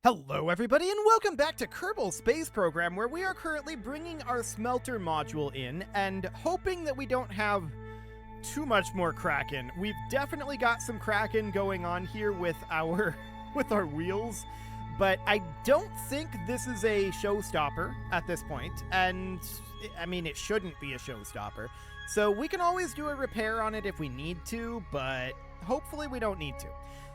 Hello everybody and welcome back to Kerbal Space Program, where we are currently bringing our smelter module in and hoping that we don't have too much more Kraken. We've definitely got some Kraken going on here with our wheels, but I don't think this is a showstopper at this point, and I mean it shouldn't be a showstopper. So we can always do a repair on it if we need to, but hopefully we don't need to.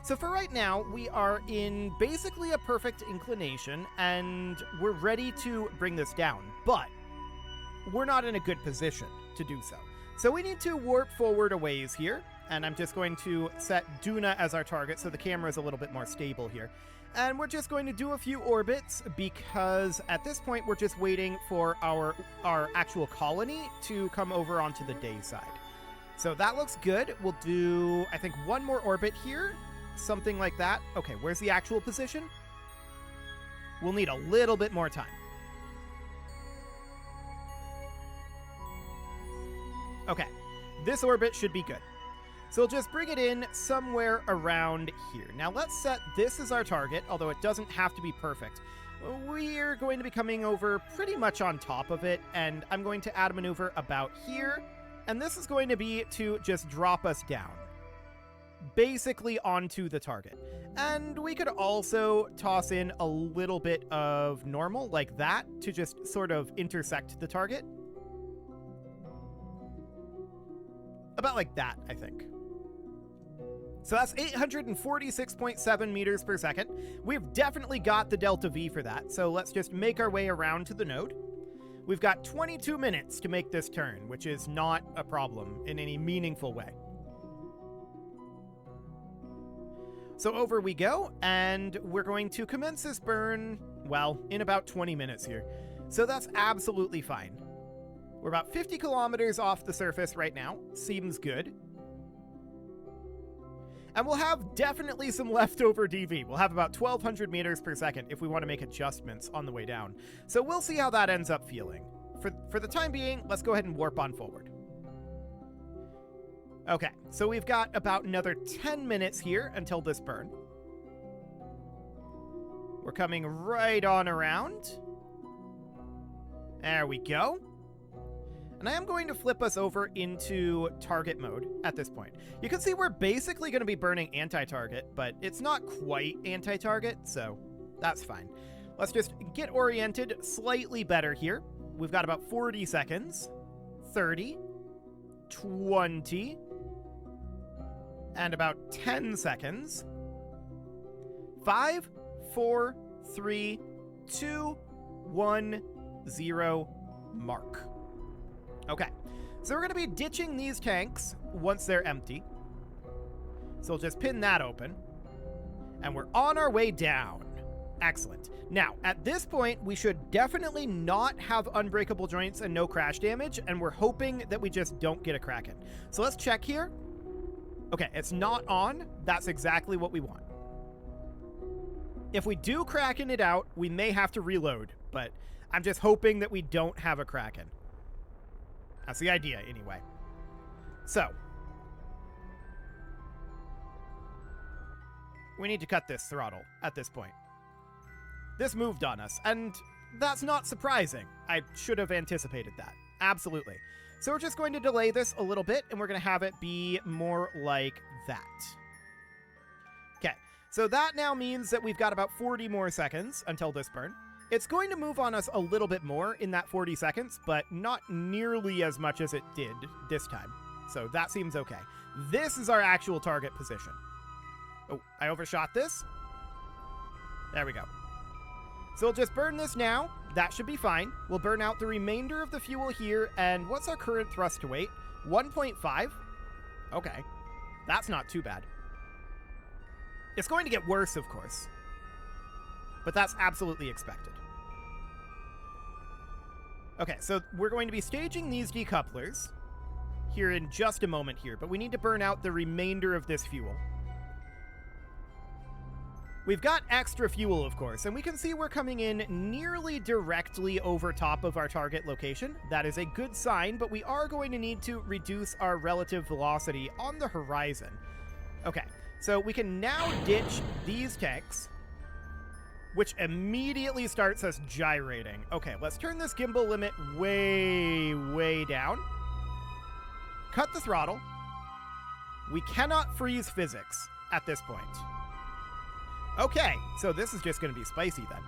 So for right now, we are in basically a perfect inclination, and we're ready to bring this down, but we're not in a good position to do so. So we need to warp forward a ways here, and I'm just going to set Duna as our target so the camera is a little bit more stable here. And we're just going to do a few orbits because at this point we're just waiting for our actual colony to come over onto the day side. So that looks good. We'll do, I think, one more orbit here. Something like that. Okay, where's the actual position? We'll need a little bit more time. Okay, this orbit should be good. So we'll just bring it in somewhere around here. Now let's set this as our target, although it doesn't have to be perfect. We're going to be coming over pretty much on top of it, and I'm going to add a maneuver about here, and this is going to be to just drop us down, basically onto the target. And we could also toss in a little bit of normal like that to just sort of intersect the target. About like that, I think. So that's 846.7 meters per second. We've definitely got the delta V for that, so let's just make our way around to the node. We've got 22 minutes to make this turn, which is not a problem in any meaningful way. So over we go, and we're going to commence this burn, well, in about 20 minutes here. So that's absolutely fine. We're about 50 kilometers off the surface right now. Seems good. And we'll have definitely some leftover DV. We'll have about 1,200 meters per second if we want to make adjustments on the way down. So we'll see how that ends up feeling. For the time being, let's go ahead and warp on forward. Okay, so we've got about another 10 minutes here until this burn. We're coming right on around. There we go. And I am going to flip us over into target mode at this point. You can see we're basically going to be burning anti-target, but it's not quite anti-target, so that's fine. Let's just get oriented slightly better here. We've got about 40 seconds, 30, 20, and about 10 seconds. 5, 4, 3, 2, 1, 0, mark. Okay, so we're going to be ditching these tanks once they're empty. So we'll just pin that open. And we're on our way down. Excellent. Now, at this point, we should definitely not have unbreakable joints and no crash damage, and we're hoping that we just don't get a Kraken. So let's check here. Okay, it's not on. That's exactly what we want. If we do Kraken it out, we may have to reload, but I'm just hoping that we don't have a Kraken. That's the idea, anyway. So, we need to cut this throttle at this point. This moved on us, and that's not surprising. I should have anticipated that. Absolutely. So we're just going to delay this a little bit, and we're going to have it be more like that. Okay, so that now means that we've got about 40 more seconds until this burn. It's going to move on us a little bit more in that 40 seconds, but not nearly as much as it did this time. So that seems okay. This is our actual target position. Oh, I overshot this. There we go. So we'll just burn this now. That should be fine. We'll burn out the remainder of the fuel here. And what's our current thrust to weight? 1.5. Okay. That's not too bad. It's going to get worse, of course. But that's absolutely expected. Okay, so we're going to be staging these decouplers here in just a moment here, but we need to burn out the remainder of this fuel. We've got extra fuel, of course, and we can see we're coming in nearly directly over top of our target location. That is a good sign, but we are going to need to reduce our relative velocity on the horizon. Okay, so we can now ditch these tanks which immediately starts us gyrating. Okay, let's turn this gimbal limit way, way down. Cut the throttle. We cannot freeze physics at this point. Okay, so this is just going to be spicy then.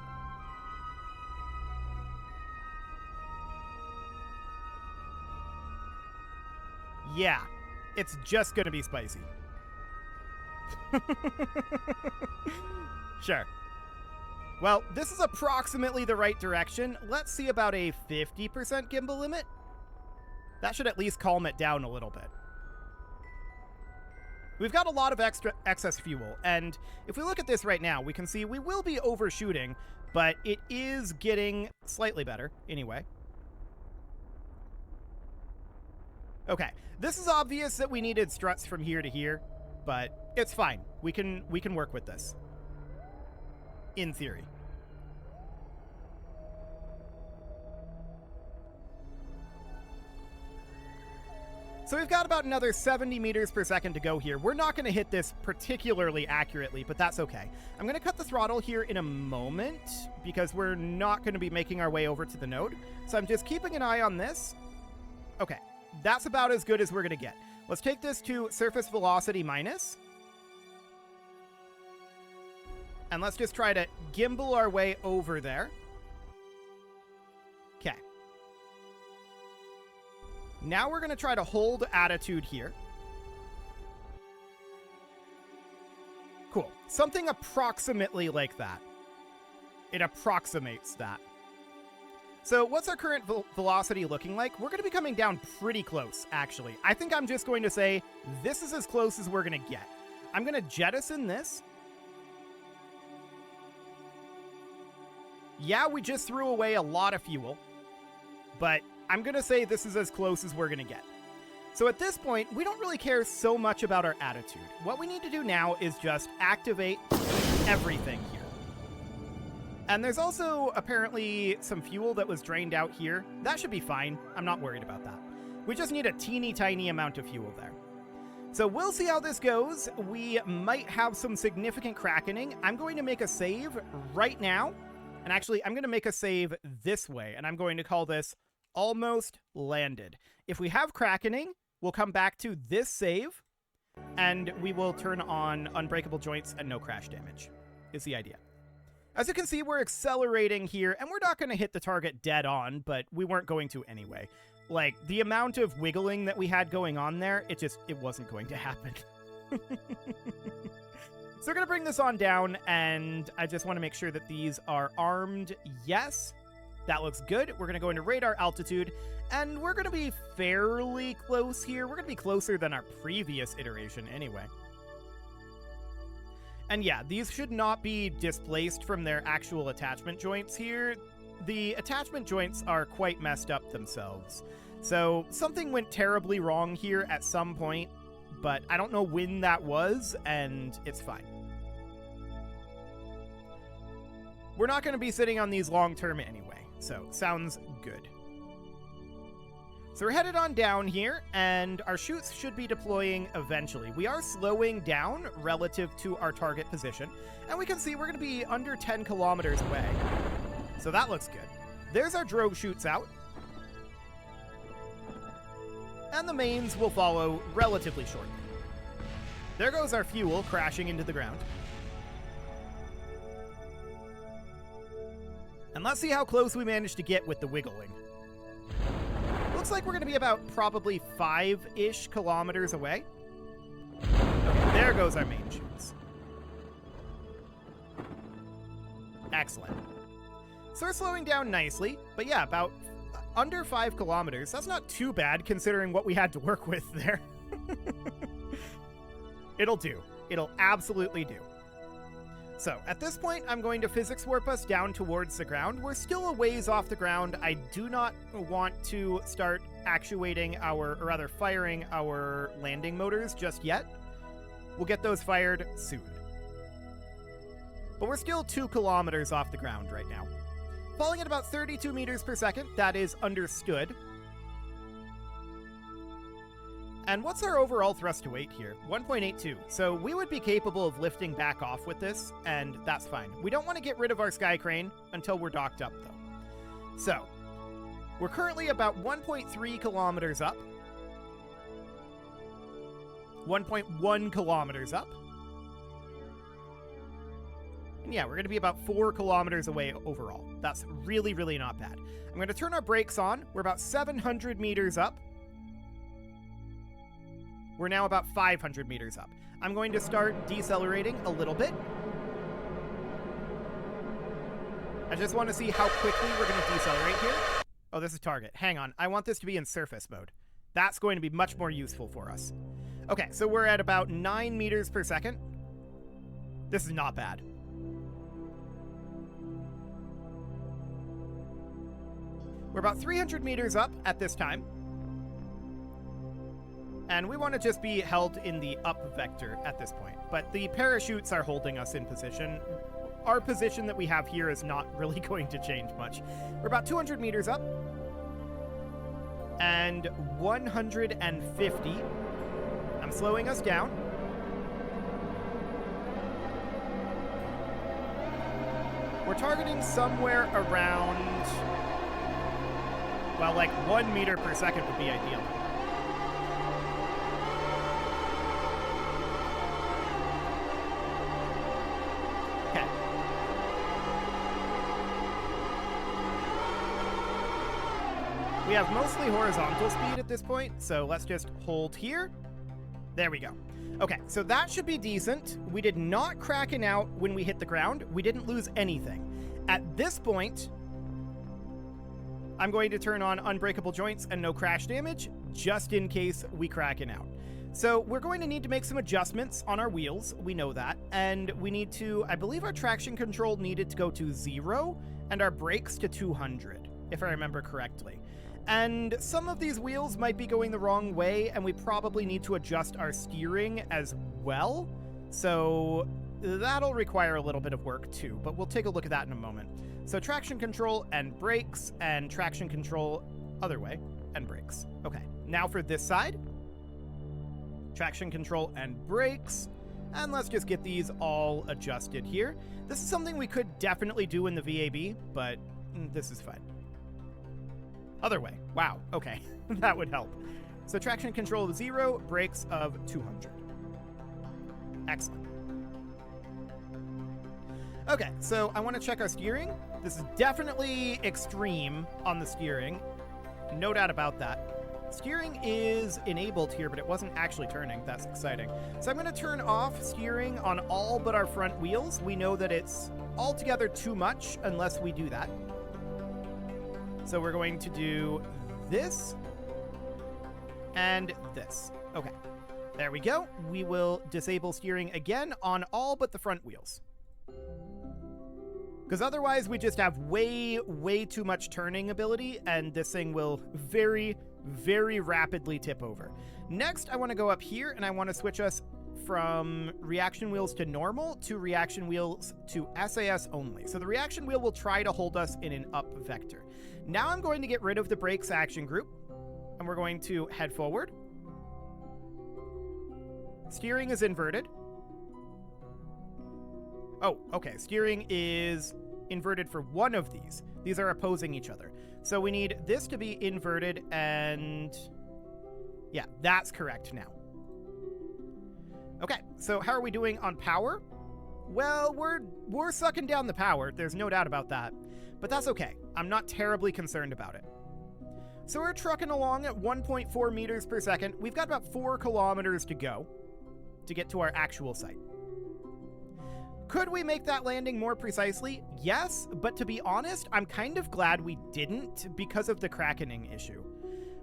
Yeah, it's just going to be spicy. Sure. Well, this is approximately the right direction. Let's see about a 50% gimbal limit. That should at least calm it down a little bit. We've got a lot of excess fuel, and if we look at this right now, we can see we will be overshooting, but it is getting slightly better anyway. Okay, this is obvious that we needed struts from here to here, but it's fine. We can work with this. In theory. So we've got about another 70 meters per second to go here. We're not going to hit this particularly accurately, but that's okay. I'm going to cut the throttle here in a moment because we're not going to be making our way over to the node. So I'm just keeping an eye on this. Okay, that's about as good as we're going to get. Let's take this to surface velocity minus. And let's just try to gimbal our way over there. Okay. Now we're going to try to hold attitude here. Cool. Something approximately like that. It approximates that. So what's our current velocity looking like? We're going to be coming down pretty close, actually. I think I'm just going to say this is as close as we're going to get. I'm going to jettison this. Yeah, we just threw away a lot of fuel, but I'm going to say this is as close as we're going to get. So at this point, we don't really care so much about our attitude. What we need to do now is just activate everything here. And there's also apparently some fuel that was drained out here. That should be fine. I'm not worried about that. We just need a teeny tiny amount of fuel there. So we'll see how this goes. We might have some significant crackening. I'm going to make a save right now. And actually, I'm going to make a save this way, and I'm going to call this almost landed. If we have crackening, we'll come back to this save, and we will turn on unbreakable joints and no crash damage, is the idea. As you can see, we're accelerating here, and we're not going to hit the target dead on, but we weren't going to anyway. Like, the amount of wiggling that we had going on there, it wasn't going to happen. So we're going to bring this on down, and I just want to make sure that these are armed. Yes, that looks good. We're going to go into radar altitude, and we're going to be fairly close here. We're going to be closer than our previous iteration anyway. And yeah, these should not be displaced from their actual attachment joints here. The attachment joints are quite messed up themselves. So something went terribly wrong here at some point, but I don't know when that was, and it's fine. We're not going to be sitting on these long-term anyway, so sounds good. So we're headed on down here, and our chutes should be deploying eventually. We are slowing down relative to our target position, and we can see we're going to be under 10 kilometers away. So that looks good. There's our drogue chutes out. And the mains will follow relatively shortly. There goes our fuel crashing into the ground. And let's see how close we managed to get with the wiggling. Looks like we're going to be about probably 5-ish kilometers away. Okay, there goes our main chutes. Excellent. So we're slowing down nicely, but yeah, about under 5 kilometers. That's not too bad considering what we had to work with there. It'll do. It'll absolutely do. So, at this point, I'm going to physics warp us down towards the ground. We're still a ways off the ground. I do not want to start actuating or rather firing our landing motors just yet. We'll get those fired soon. But we're still 2 kilometers off the ground right now. Falling at about 32 meters per second, that is understood. And what's our overall thrust to weight here? 1.82. So we would be capable of lifting back off with this, and that's fine. We don't want to get rid of our sky crane until we're docked up, though. So we're currently about 1.3 kilometers up. 1.1 kilometers up. And yeah, we're going to be about 4 kilometers away overall. That's really, really not bad. I'm going to turn our brakes on. We're about 700 meters up. We're now about 500 meters up. I'm going to start decelerating a little bit. I just want to see how quickly we're going to decelerate here. Oh, this is target. Hang on. I want this to be in surface mode. That's going to be much more useful for us. Okay, so we're at about 9 meters per second. This is not bad. We're about 300 meters up at this time. And we want to just be held in the up vector at this point. But the parachutes are holding us in position. Our position that we have here is not really going to change much. We're about 200 meters up. And 150. I'm slowing us down. We're targeting somewhere around, well, like 1 meter per second would be ideal. Okay. We have mostly horizontal speed at this point, so let's just hold here. There we go. Okay, so that should be decent. We did not cracken out when we hit the ground. We didn't lose anything. At this point, I'm going to turn on unbreakable joints and no crash damage, just in case we cracken out. So we're going to need to make some adjustments on our wheels. We know that. And we need to, I believe our traction control needed to go to 0 and our brakes to 200, if I remember correctly. And some of these wheels might be going the wrong way, and we probably need to adjust our steering as well. So that'll require a little bit of work too, but we'll take a look at that in a moment. So traction control and brakes, and traction control other way, and brakes. Okay, now for this side. Traction control and brakes. And let's just get these all adjusted here. This is something we could definitely do in the VAB, but this is fine. Other way. Wow. Okay. That would help. So traction control of 0, brakes of 200. Excellent. Okay, so I want to check our steering. This is definitely extreme on the steering. No doubt about that. Steering is enabled here, but it wasn't actually turning. That's exciting. So I'm going to turn off steering on all but our front wheels. We know that it's altogether too much unless we do that. So we're going to do this and this. Okay, there we go. We will disable steering again on all but the front wheels. Because otherwise we just have way, way too much turning ability, and this thing will very, very rapidly tip over. Next, I want to go up here, and I want to switch us from reaction wheels to normal to reaction wheels to SAS only. So the reaction wheel will try to hold us in an up vector. Now I'm going to get rid of the brakes action group, and we're going to head forward. Steering is inverted. Oh, okay. Steering is inverted for one of these. These are opposing each other. So we need this to be inverted, and yeah, that's correct now. Okay, so how are we doing on power? Well, we're sucking down the power. There's no doubt about that. But that's okay. I'm not terribly concerned about it. So we're trucking along at 1.4 meters per second. We've got about 4 kilometers to go to get to our actual site. Could we make that landing more precisely? Yes, but to be honest, I'm kind of glad we didn't because of the crackening issue.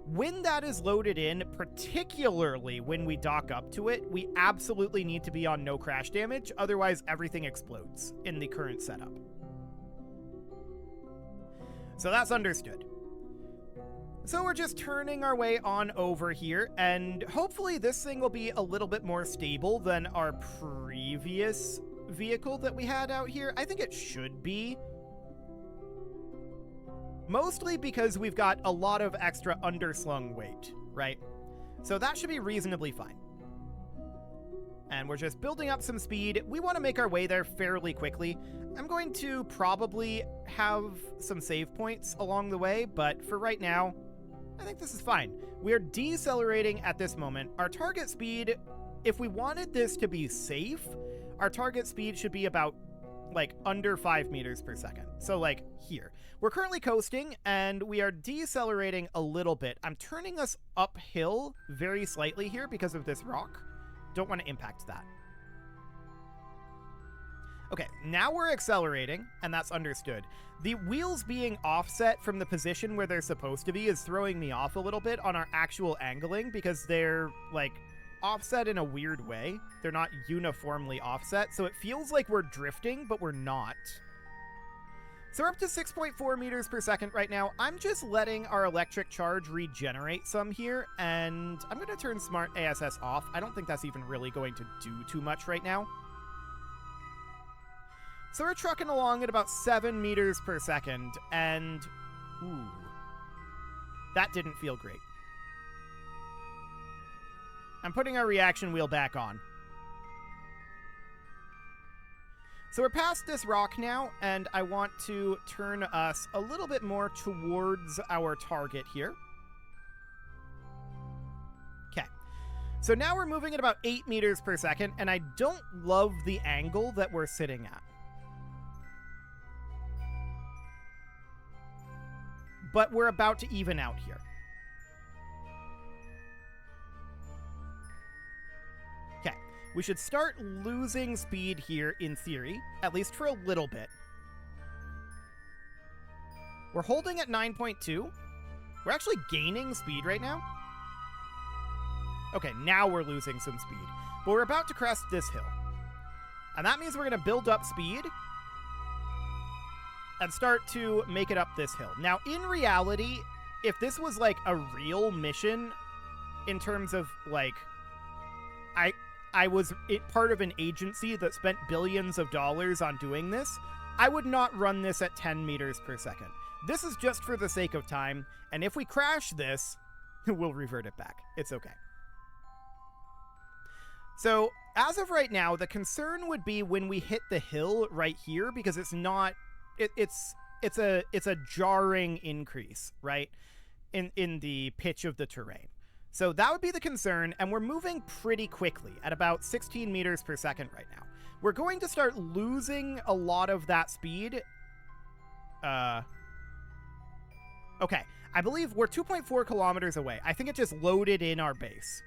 When that is loaded in, particularly when we dock up to it, we absolutely need to be on no crash damage, otherwise everything explodes in the current setup. So that's understood. So we're just turning our way on over here, and hopefully this thing will be a little bit more stable than our previous vehicle that we had out here. I think it should be. Mostly because we've got a lot of extra underslung weight, right? So that should be reasonably fine. And we're just building up some speed. We want to make our way there fairly quickly. I'm going to probably have some save points along the way, but for right now, I think this is fine. We're decelerating at this moment. Our target speed, if we wanted this to be safe, our target speed should be about like under 5 meters per second. So like here. We're currently coasting and we are decelerating a little bit. I'm turning us uphill very slightly here because of this rock. Don't want to impact that. Okay, now we're accelerating, and that's understood. The wheels being offset from the position where they're supposed to be is throwing me off a little bit on our actual angling because they're, like, offset in a weird way. They're not uniformly offset, so it feels like we're drifting, but we're not. So we're up to 6.4 meters per second right now. I'm just letting our electric charge regenerate some here, and I'm going to turn Smart ASS off. I don't think that's even really going to do too much right now. So we're trucking along at about 7 meters per second, and ooh, that didn't feel great. I'm putting our reaction wheel back on. So we're past this rock now, and I want to turn us a little bit more towards our target here. Okay. So now we're moving at about 8 meters per second, and I don't love the angle that we're sitting at. But we're about to even out here. Okay. We should start losing speed here in theory, at least for a little bit. We're holding at 9.2. We're actually gaining speed right now. Okay, now we're losing some speed. But we're about to crest this hill. And that means we're going to build up speed and start to make it up this hill. Now, in reality, if this was like a real mission in terms of like, I was part of an agency that spent billions of dollars on doing this, I would not run this at 10 meters per second. This is just for the sake of time, and if we crash this, we'll revert it back. It's okay. So, as of right now, the concern would be when we hit the hill right here, because it's not... It's a jarring increase, right, in the pitch of the terrain. So that would be the concern, and we're moving pretty quickly at about 16 meters per second right now. We're going to start losing a lot of that speed. Okay, I believe we're 2.4 kilometers away. I think it just loaded in our base.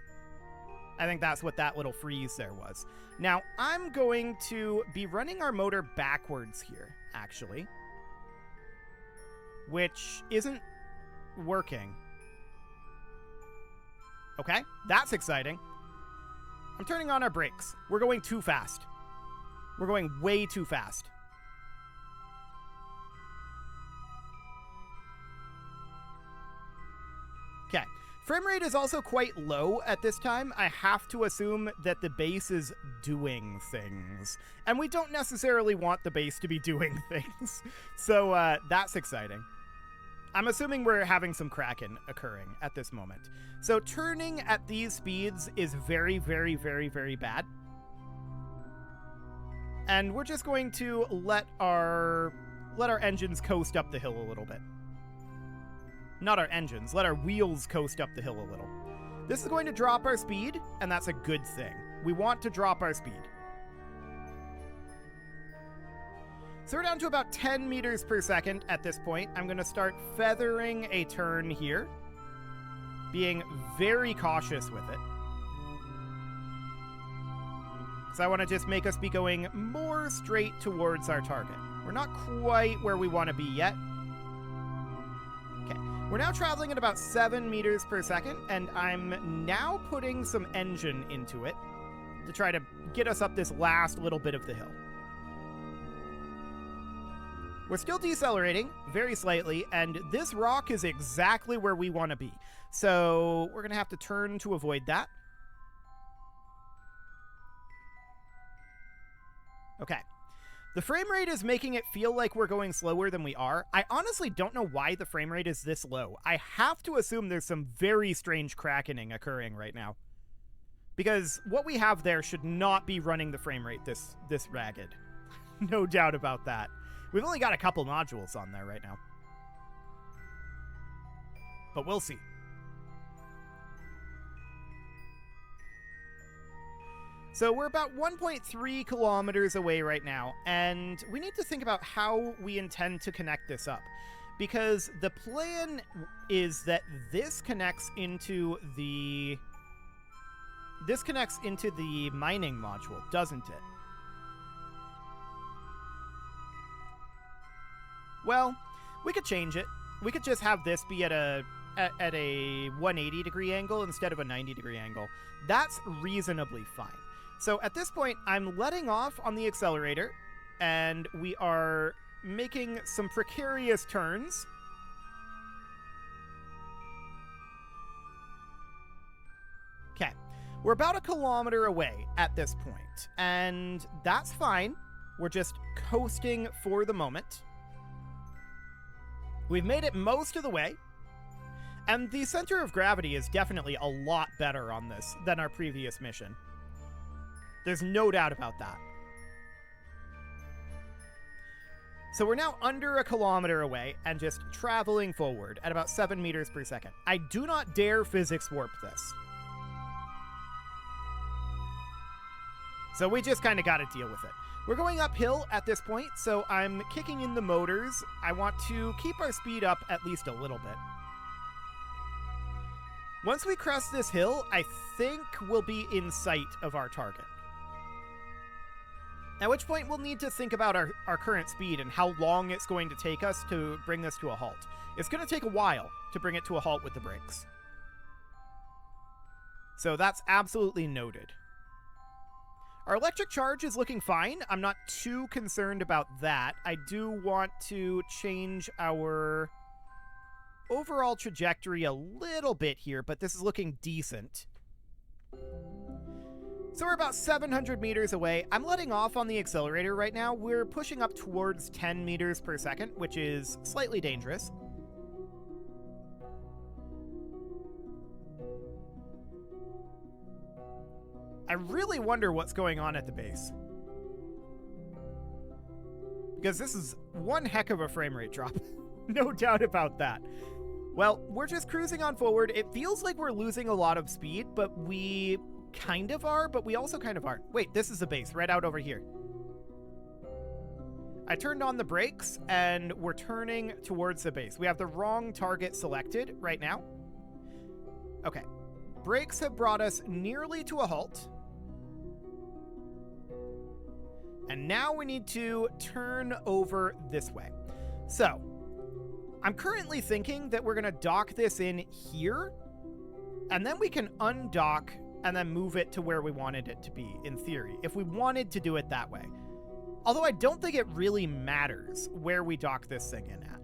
I think that's what that little freeze there was. Now, I'm going to be running our motor backwards here, actually, which isn't working. Okay, that's exciting. I'm turning on our brakes. We're going too fast. We're going way too fast. Okay. Frame rate is also quite low at this time. I have to assume that the base is doing things. And we don't necessarily want the base to be doing things. So that's exciting. I'm assuming we're having some Kraken occurring at this moment. So turning at these speeds is very, very, very, very bad. And we're just going to let our engines coast up the hill a little bit. Not our engines, let our wheels coast up the hill a little. This is going to drop our speed, and that's a good thing. We want to drop our speed. So we're down to about 10 meters per second at this point. I'm going to start feathering a turn here, being very cautious with it. Because I want to just make us be going more straight towards our target. We're not quite where we want to be yet. Okay, we're now traveling at about 7 meters per second, and I'm now putting some engine into it to try to get us up this last little bit of the hill. We're still decelerating very slightly, and this rock is exactly where we want to be. So we're going to have to turn to avoid that. Okay. The frame rate is making it feel like we're going slower than we are. I honestly don't know why the frame rate is this low. I have to assume there's some very strange crackening occurring right now. Because what we have there should not be running the frame rate this ragged. No doubt about that. We've only got a couple modules on there right now. But we'll see. So we're about 1.3 kilometers away right now, and we need to think about how we intend to connect this up. Because the plan is that this connects into the mining module, doesn't it? Well, we could change it. We could just have this be at a 180-degree angle instead of a 90-degree angle. That's reasonably fine. So at this point, I'm letting off on the accelerator, and we are making some precarious turns. Okay, we're about 1 kilometer away at this point, and that's fine. We're just coasting for the moment. We've made it most of the way, and the center of gravity is definitely a lot better on this than our previous mission. There's no doubt about that. So we're now under 1 kilometer away and just traveling forward at about 7 meters per second. I do not dare physics warp this. So we just kind of got to deal with it. We're going uphill at this point, so I'm kicking in the motors. I want to keep our speed up at least a little bit. Once we crest this hill, I think we'll be in sight of our target. At which point we'll need to think about our current speed and how long it's going to take us to bring this to a halt. It's going to take a while to bring it to a halt with the brakes. So that's absolutely noted. Our electric charge is looking fine. I'm not too concerned about that. I do want to change our overall trajectory a little bit here, but this is looking decent. So we're about 700 meters away. I'm letting off on the accelerator right now. We're pushing up towards 10 meters per second, which is slightly dangerous. I really wonder what's going on at the base. Because this is one heck of a frame rate drop. No doubt about that. Well, we're just cruising on forward. It feels like we're losing a lot of speed, but we kind of are, but we also kind of aren't. Wait, this is the base right out over here. I turned on the brakes and we're turning towards the base. We have the wrong target selected right now. Okay. Brakes have brought us nearly to a halt. And now we need to turn over this way. So, I'm currently thinking that we're going to dock this in here, and then we can undock and then move it to where we wanted it to be, in theory, if we wanted to do it that way. Although I don't think it really matters where we dock this thing in at.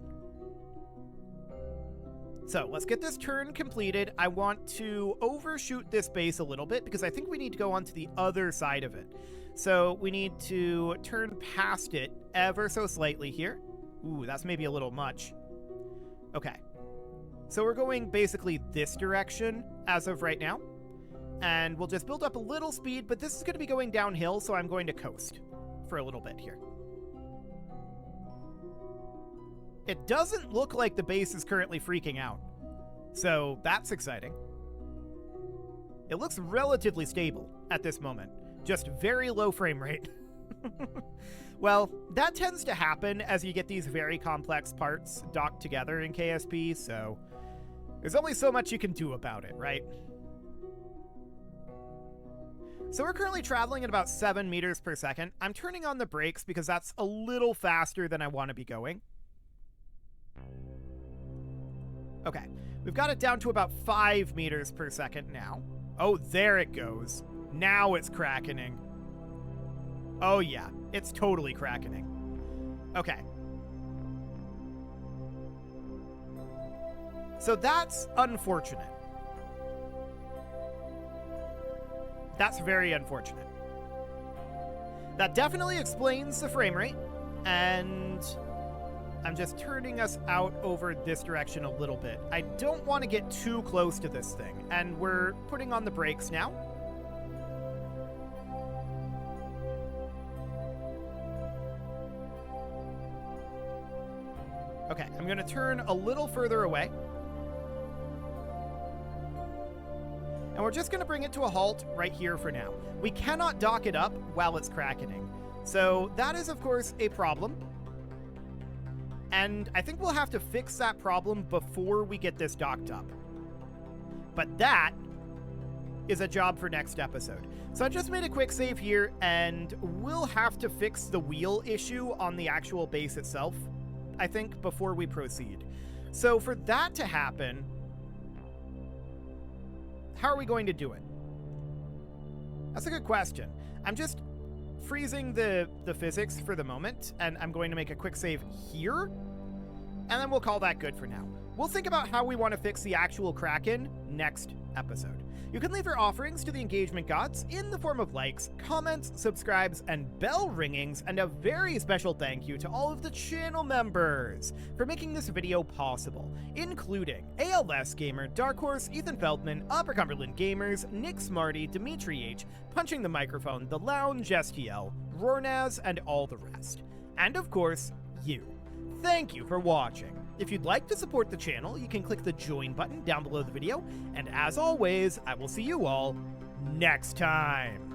So let's get this turn completed. I want to overshoot this base a little bit because I think we need to go onto the other side of it. So we need to turn past it ever so slightly here. Ooh, that's maybe a little much. Okay. So we're going basically this direction as of right now. And we'll just build up a little speed, but this is going to be going downhill, so I'm going to coast for a little bit here. It doesn't look like the base is currently freaking out, so that's exciting. It looks relatively stable at this moment, just very low frame rate. Well, that tends to happen as you get these very complex parts docked together in KSP, so there's only so much you can do about it, right? So we're currently traveling at about 7 meters per second. I'm turning on the brakes because that's a little faster than I want to be going. Okay, we've got it down to about 5 meters per second now. Oh, there it goes. Now it's crackening. Oh yeah, it's totally crackening. Okay. So that's unfortunate. That's very unfortunate. That definitely explains the frame rate, and I'm just turning us out over this direction a little bit. I don't want to get too close to this thing, and we're putting on the brakes now. Okay, I'm going to turn a little further away. And we're just going to bring it to a halt right here for now. We cannot dock it up while it's crackening. So that is, of course, a problem. And I think we'll have to fix that problem before we get this docked up. But that is a job for next episode. So I just made a quick save here, and we'll have to fix the wheel issue on the actual base itself, I think, before we proceed. So for that to happen, how are we going to do it? That's a good question. I'm just freezing the physics for the moment, and I'm going to make a quick save here, and then we'll call that good for now. We'll think about how we want to fix the actual Kraken next episode. You can leave your offerings to the engagement gods in the form of likes, comments, subscribes, and bell ringings, and a very special thank you to all of the channel members for making this video possible, including ALS Gamer, Dark Horse, Ethan Feldman, Upper Cumberland Gamers, Nick Smarty, Dimitri H, Punching the Microphone, The Lounge STL, Rornaz, and all the rest. And of course, you. Thank you for watching. If you'd like to support the channel, you can click the join button down below the video, and as always, I will see you all next time.